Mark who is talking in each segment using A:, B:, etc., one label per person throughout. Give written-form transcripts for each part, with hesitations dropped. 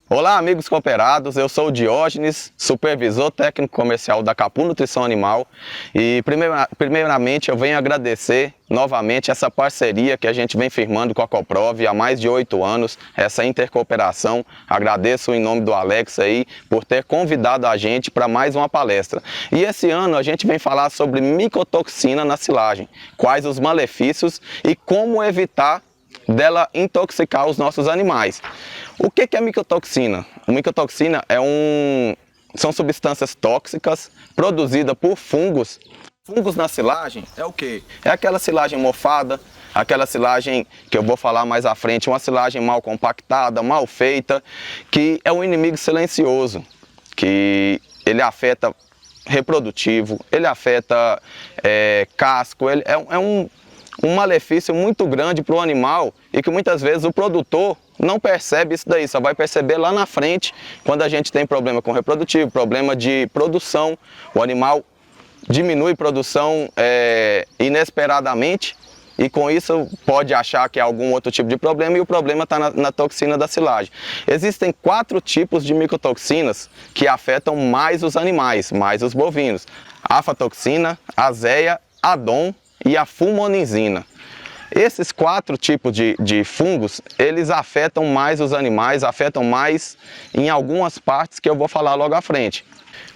A: Olá, amigos cooperados, eu sou o Diógenes, supervisor técnico comercial da Capu Nutrição Animal e primeiramente eu venho agradecer novamente essa parceria que a gente vem firmando com a Coprov há mais de 8 anos, essa intercooperação. Agradeço em nome do Alex aí por ter convidado a gente para mais uma palestra. E esse ano a gente vem falar sobre micotoxina na silagem, quais os malefícios e como evitar dela intoxicar os nossos animais. O que é micotoxina? A micotoxina são substâncias tóxicas produzidas por fungos. Fungos na silagem é o quê? É aquela silagem mofada, aquela silagem que eu vou falar mais à frente, uma silagem mal compactada, mal feita, que é um inimigo silencioso, que ele afeta reprodutivo, ele afeta casco, ele é um malefício muito grande para o animal e que muitas vezes o produtor não percebe isso daí, só vai perceber lá na frente quando a gente tem problema com reprodutivo, problema de produção, o animal diminui produção inesperadamente e com isso pode achar que é algum outro tipo de problema e o problema está na toxina da silagem. Existem 4 tipos de micotoxinas que afetam mais os animais, mais os bovinos: aflatoxina, azéia, adon e a fumonizina. Esses 4 tipos de fungos, eles afetam mais os animais, afetam mais em algumas partes que eu vou falar logo à frente.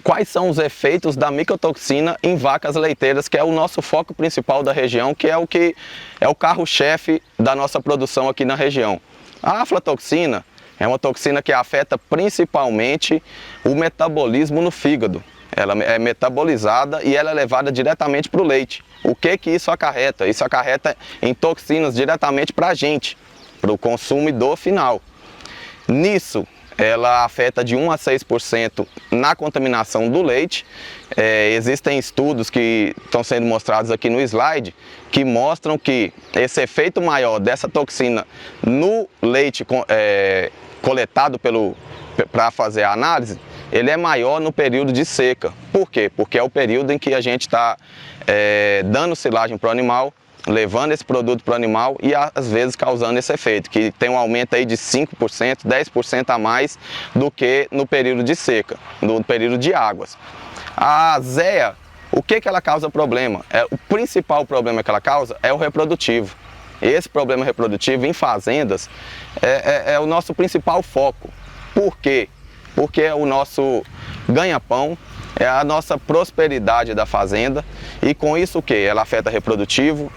A: Quais são os efeitos da micotoxina em vacas leiteiras, que é o nosso foco principal da região, que é o carro-chefe da nossa produção aqui na região? A aflatoxina é uma toxina que afeta principalmente o metabolismo no fígado. Ela é metabolizada e ela é levada diretamente para o leite. O que isso acarreta? Isso acarreta em toxinas diretamente para a gente, para o consumidor final. Nisso, ela afeta de 1 a 6% na contaminação do leite. Existem estudos que estão sendo mostrados aqui no slide que mostram que esse efeito maior dessa toxina no leite coletado para fazer a análise, ele é maior no período de seca. Por quê? Porque é o período em que a gente está dando silagem para o animal, levando esse produto para o animal e às vezes causando esse efeito, que tem um aumento aí de 5%, 10% a mais do que no período de seca, no período de águas. A azéia, o que ela causa problema? O principal problema que ela causa é o reprodutivo. Esse problema reprodutivo em fazendas é o nosso principal foco. Por quê? Porque é o nosso ganha-pão, é a nossa prosperidade da fazenda e com isso o que? Ela afeta reprodutivo,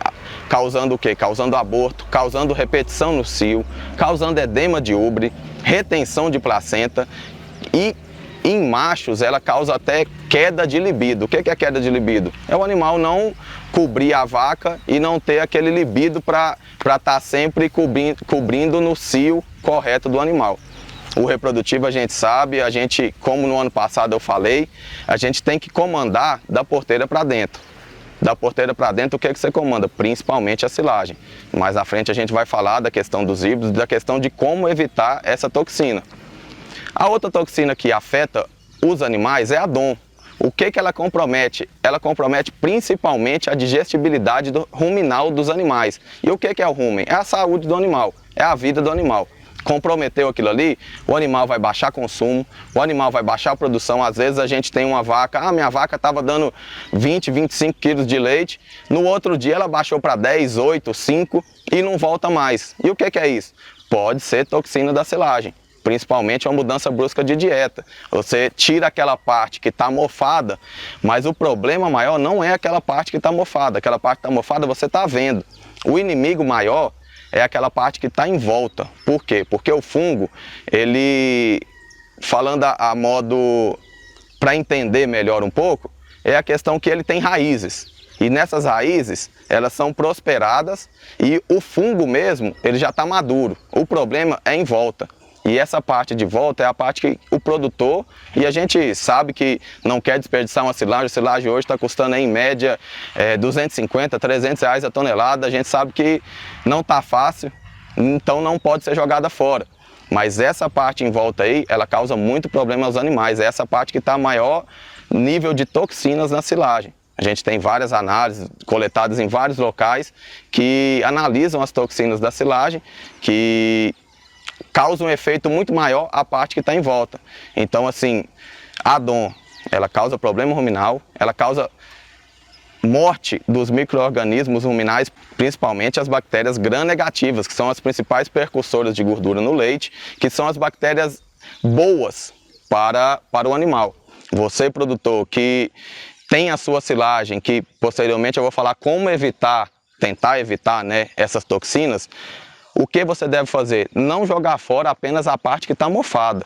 A: causando o que? Causando aborto, causando repetição no cio, causando edema de ubre, retenção de placenta e em machos ela causa até queda de libido. O que é queda de libido? É o animal não cobrir a vaca e não ter aquele libido para estar sempre cobrindo no cio correto do animal. O reprodutivo a gente sabe, como no ano passado eu falei, a gente tem que comandar da porteira para dentro. Da porteira para dentro, o que você comanda? Principalmente a silagem. Mais à frente a gente vai falar da questão dos híbridos, da questão de como evitar essa toxina. A outra toxina que afeta os animais é a DON. O que ela compromete? Ela compromete principalmente a digestibilidade ruminal dos animais. E o que é o rumen? É a saúde do animal, é a vida do animal. Comprometeu aquilo ali, o animal vai baixar consumo, o animal vai baixar a produção. Às vezes a gente tem uma vaca, minha vaca estava dando 20, 25 quilos de leite, no outro dia ela baixou para 10, 8, 5 e não volta mais. E o que é isso? Pode ser toxina da silagem, principalmente uma mudança brusca de dieta. Você tira aquela parte que está mofada, mas o problema maior não é aquela parte que está mofada. Aquela parte que está mofada você está vendo. O inimigo maior é aquela parte que está em volta. Por quê? Porque o fungo, ele, falando a modo para entender melhor um pouco, é a questão que ele tem raízes. E nessas raízes, elas são prosperadas e o fungo mesmo, ele já está maduro. O problema é em volta. E essa parte de volta é a parte que o produtor, e a gente sabe que não quer desperdiçar uma silagem. A silagem hoje está custando aí, em média 250, 300 reais a tonelada. A gente sabe que não está fácil, então não pode ser jogada fora. Mas essa parte em volta aí, ela causa muito problema aos animais. É essa parte que está maior nível de toxinas na silagem. A gente tem várias análises coletadas em vários locais que analisam as toxinas da silagem, que causa um efeito muito maior a parte que está em volta. Então, assim, a DON, ela causa problema ruminal, ela causa morte dos micro-organismos ruminais, principalmente as bactérias gram-negativas, que são as principais percursoras de gordura no leite, que são as bactérias boas para o animal. Você, produtor, que tem a sua silagem, que posteriormente eu vou falar como evitar, tentar evitar, né, essas toxinas, o que você deve fazer? Não jogar fora apenas a parte que está mofada.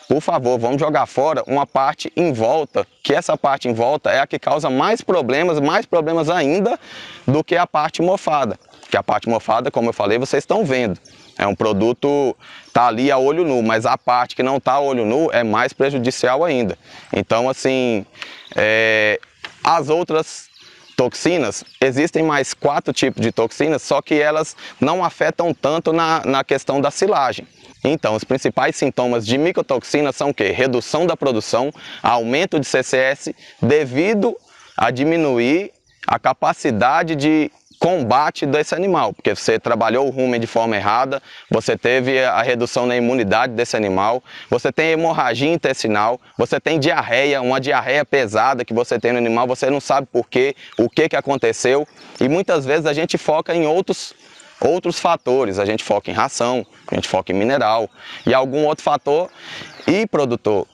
A: Por favor, vamos jogar fora uma parte em volta, que essa parte em volta é a que causa mais problemas ainda do que a parte mofada. Que a parte mofada, como eu falei, vocês estão vendo. É um produto, tá ali a olho nu, mas a parte que não tá a olho nu é mais prejudicial ainda. Então, assim, as outras toxinas, existem mais 4 tipos de toxinas, só que elas não afetam tanto na questão da silagem. Então, os principais sintomas de micotoxina são o quê? Redução da produção, aumento de CCS, devido a diminuir a capacidade de combate desse animal, porque você trabalhou o rumen de forma errada, você teve a redução na imunidade desse animal, você tem hemorragia intestinal, você tem diarreia, uma diarreia pesada que você tem no animal, você não sabe por quê, o que aconteceu, e muitas vezes a gente foca em outros fatores, a gente foca em ração, a gente foca em mineral e algum outro fator. E, produtor,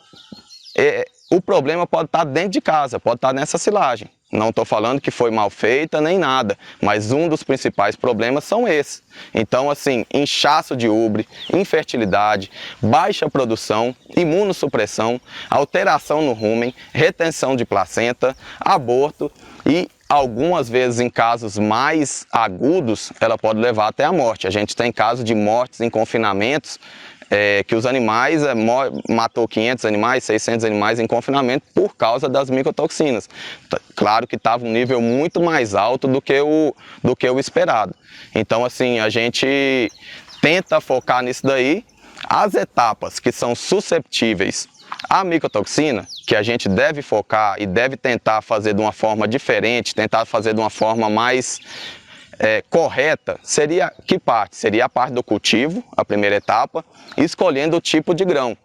A: o problema pode estar dentro de casa, pode estar nessa silagem. Não estou falando que foi mal feita nem nada, mas um dos principais problemas são esses. Então, assim, inchaço de ubre, infertilidade, baixa produção, imunossupressão, alteração no rumen, retenção de placenta, aborto e algumas vezes, em casos mais agudos, ela pode levar até a morte. A gente tem casos de mortes em confinamentos, que os animais, matou 500 animais, 600 animais em confinamento por causa das micotoxinas. Claro que estava um nível muito mais alto do que o esperado. Então, assim, a gente tenta focar nisso daí. As etapas que são susceptíveis à micotoxina, que a gente deve focar e deve tentar fazer de uma forma diferente, tentar fazer de uma forma mais correta, seria que parte? Seria a parte do cultivo, a primeira etapa, escolhendo o tipo de grão.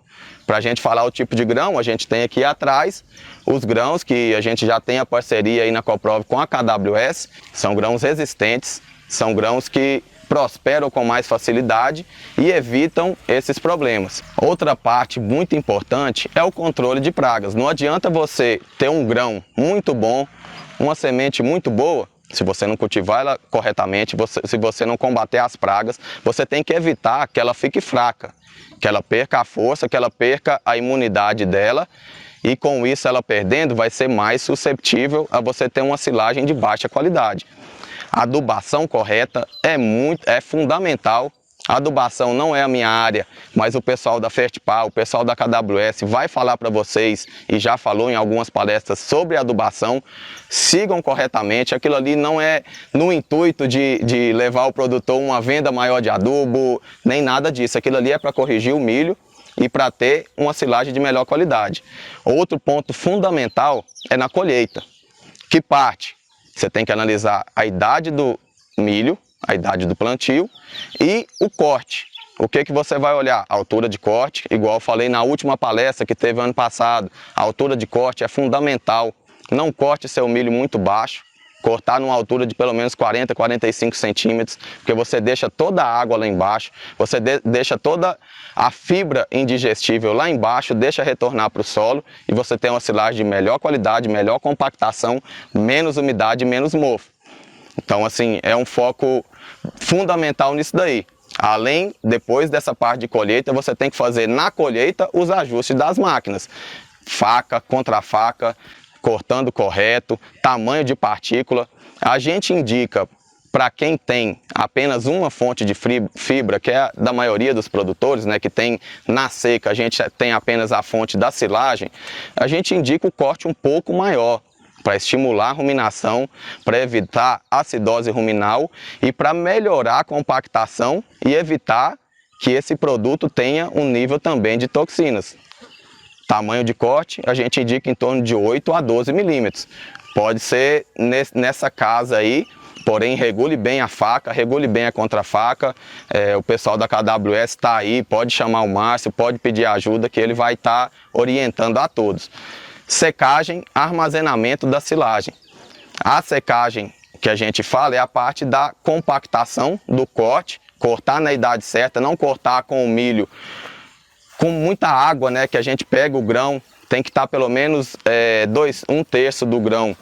A: Para a gente falar o tipo de grão, a gente tem aqui atrás os grãos que a gente já tem a parceria aí na Coprove com a KWS, são grãos resistentes, são grãos que prosperam com mais facilidade e evitam esses problemas. Outra parte muito importante é o controle de pragas. Não adianta você ter um grão muito bom, uma semente muito boa, se você não cultivar ela corretamente, se você não combater as pragas, você tem que evitar que ela fique fraca, que ela perca a força, que ela perca a imunidade dela, e com isso ela perdendo vai ser mais susceptível a você ter uma silagem de baixa qualidade. A adubação correta é fundamental. A adubação não é a minha área, mas o pessoal da Fertipar, o pessoal da KWS vai falar para vocês, e já falou em algumas palestras sobre a adubação. Sigam corretamente, aquilo ali não é no intuito de levar o produtor uma venda maior de adubo, nem nada disso. Aquilo ali é para corrigir o milho e para ter uma silagem de melhor qualidade. Outro ponto fundamental é na colheita. Que parte? Você tem que analisar a idade do milho, a idade do plantio e o corte. O que você vai olhar? A altura de corte, igual eu falei na última palestra que teve ano passado, a altura de corte é fundamental. Não corte seu milho muito baixo, cortar numa altura de pelo menos 40, 45 centímetros, porque você deixa toda a água lá embaixo, você deixa toda a fibra indigestível lá embaixo, deixa retornar para o solo e você tem uma silagem de melhor qualidade, melhor compactação, menos umidade e menos mofo. Então, assim, é um foco fundamental nisso daí. Além, depois dessa parte de colheita, você tem que fazer na colheita os ajustes das máquinas. Faca, contra faca, cortando correto, tamanho de partícula. A gente indica para quem tem apenas uma fonte de fibra, que é da maioria dos produtores, né, que tem na seca, a gente tem apenas a fonte da silagem, a gente indica o corte um pouco maior, para estimular a ruminação, para evitar acidose ruminal e para melhorar a compactação e evitar que esse produto tenha um nível também de toxinas. Tamanho de corte, a gente indica em torno de 8 a 12 milímetros. Pode ser nessa casa aí, porém regule bem a faca, regule bem a contrafaca. O pessoal da KWS está aí, pode chamar o Márcio, pode pedir ajuda que ele vai estar orientando a todos. Secagem, armazenamento da silagem. A secagem que a gente fala é a parte da compactação do corte, cortar na idade certa, não cortar com o milho com muita água, né, que a gente pega o grão, tem que estar pelo menos 1/3 do grão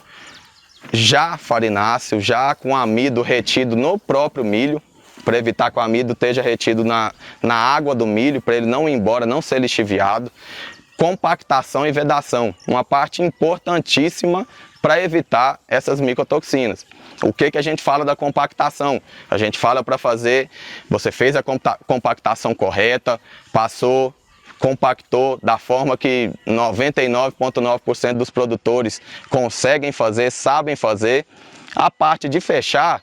A: já farináceo, já com amido retido no próprio milho, para evitar que o amido esteja retido na água do milho, para ele não ir embora, não ser lixiviado. Compactação e vedação, uma parte importantíssima para evitar essas micotoxinas. O que a gente fala da compactação? A gente fala para fazer, você fez a compactação correta, passou, compactou da forma que 99,9% dos produtores conseguem fazer, sabem fazer. A parte de fechar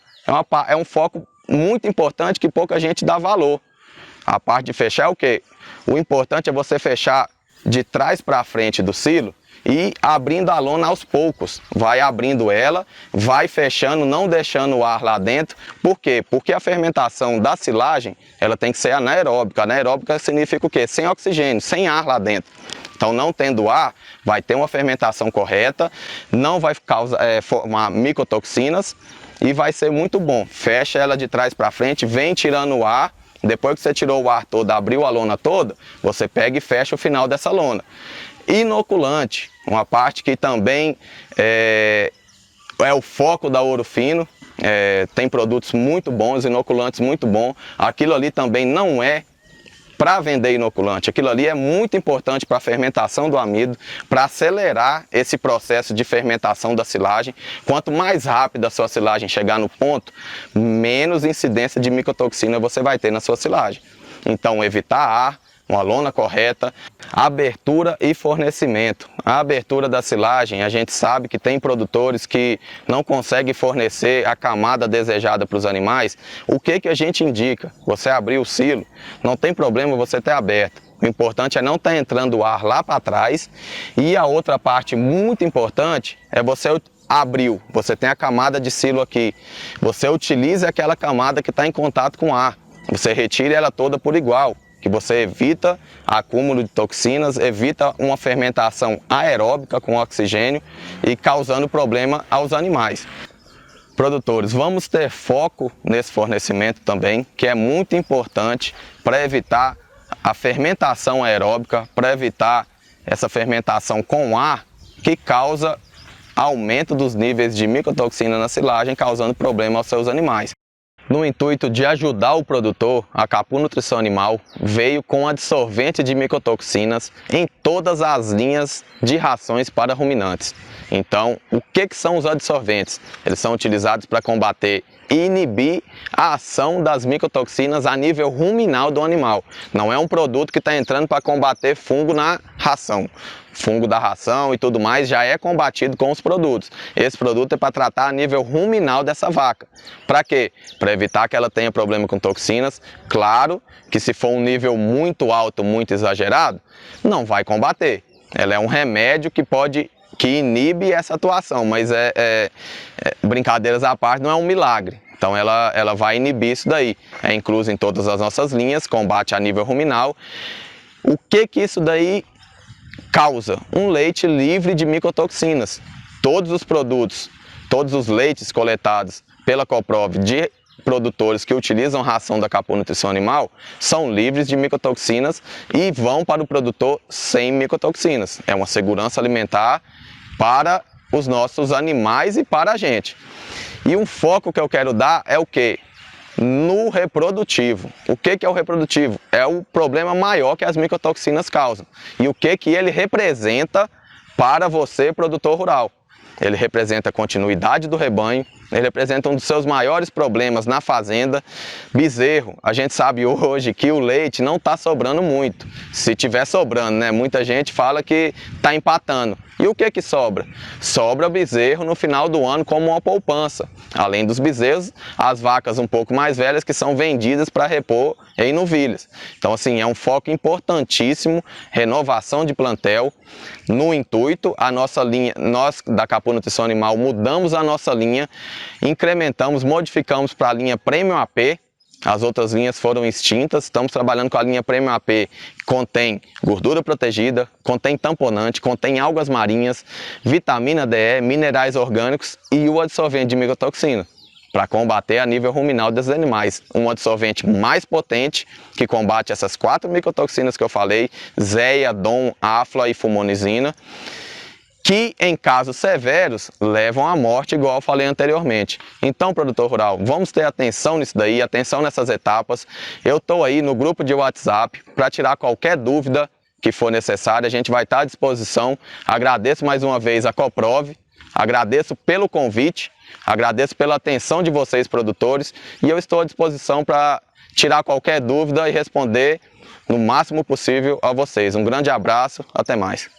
A: é um foco muito importante que pouca gente dá valor. A parte de fechar é o quê? O importante é você fechar de trás para frente do silo e abrindo a lona aos poucos. Vai abrindo ela, vai fechando, não deixando o ar lá dentro. Por quê? Porque a fermentação da silagem, ela tem que ser anaeróbica. Anaeróbica significa o quê? Sem oxigênio, sem ar lá dentro. Então, não tendo ar, vai ter uma fermentação correta, não vai formar micotoxinas e vai ser muito bom. Fecha ela de trás para frente, vem tirando o ar. Depois que você tirou o ar todo, abriu a lona toda, você pega e fecha o final dessa lona. Inoculante, uma parte que também é o foco da Ouro Fino, tem produtos muito bons, inoculantes muito bons. Aquilo ali também não é para vender inoculante, aquilo ali é muito importante para a fermentação do amido, para acelerar esse processo de fermentação da silagem. Quanto mais rápido a sua silagem chegar no ponto, menos incidência de micotoxina você vai ter na sua silagem. Então, evitar ar, uma lona correta, abertura e fornecimento. A abertura da silagem, a gente sabe que tem produtores que não conseguem fornecer a camada desejada para os animais. O que a gente indica? Você abrir o silo, não tem problema você ter aberto. O importante é não estar entrando o ar lá para trás. E a outra parte muito importante é você abriu, você tem a camada de silo aqui. Você utiliza aquela camada que está em contato com o ar. Você retira ela toda por igual, que você evita acúmulo de toxinas, evita uma fermentação aeróbica com oxigênio e causando problema aos animais. Produtores, vamos ter foco nesse fornecimento também, que é muito importante para evitar a fermentação aeróbica, para evitar essa fermentação com ar que causa aumento dos níveis de micotoxina na silagem, causando problema aos seus animais. No intuito de ajudar o produtor, a Capu Nutrição Animal veio com adsorvente de micotoxinas em todas as linhas de rações para ruminantes. Então, o que são os adsorventes? Eles são utilizados para combater e inibir a ação das micotoxinas a nível ruminal do animal. Não é um produto que está entrando para combater fungo na ração. Fungo da ração e tudo mais já é combatido com os produtos. Esse produto é para tratar a nível ruminal dessa vaca. Para quê? Para evitar que ela tenha problema com toxinas. Claro que se for um nível muito alto, muito exagerado, não vai combater. Ela é um remédio que inibe essa atuação, mas brincadeiras à parte, não é um milagre. Então ela vai inibir isso daí. É incluso em todas as nossas linhas, combate a nível ruminal. O que isso daí causa? Um leite livre de micotoxinas. Todos os produtos, todos os leites coletados pela Coprov de produtores que utilizam ração da Capu Nutrição Animal são livres de micotoxinas e vão para o produtor sem micotoxinas. É uma segurança alimentar para os nossos animais e para a gente. E um foco que eu quero dar é o quê? No reprodutivo. O que é o reprodutivo? É o problema maior que as micotoxinas causam. E o que ele representa para você, produtor rural? Ele representa a continuidade do rebanho, ele representa um dos seus maiores problemas na fazenda. Bezerro, a gente sabe hoje que o leite não está sobrando muito. Se tiver sobrando, né? Muita gente fala que está empatando. E o que sobra? Sobra bezerro no final do ano como uma poupança. Além dos bezerros, as vacas um pouco mais velhas que são vendidas para repor em novilhas. Então, assim, é um foco importantíssimo, renovação de plantel. No intuito, a nossa linha, nós da Capu Nutrição Animal mudamos a nossa linha incrementamos, modificamos para a linha Premium AP. As outras linhas foram extintas, estamos trabalhando com a linha Premium AP, que contém gordura protegida, contém tamponante, contém algas marinhas, vitamina DE, minerais orgânicos e o adsorvente de micotoxina, para combater a nível ruminal desses animais. Um adsorvente mais potente, que combate essas 4 micotoxinas que eu falei, zeia, DOM, afla e fumonizina, que em casos severos levam à morte, igual eu falei anteriormente. Então, produtor rural, vamos ter atenção nisso daí, atenção nessas etapas. Eu estou aí no grupo de WhatsApp para tirar qualquer dúvida que for necessária, a gente vai estar à disposição. Agradeço mais uma vez a Coprove, agradeço pelo convite, agradeço pela atenção de vocês, produtores, e eu estou à disposição para tirar qualquer dúvida e responder no máximo possível a vocês. Um grande abraço, até mais.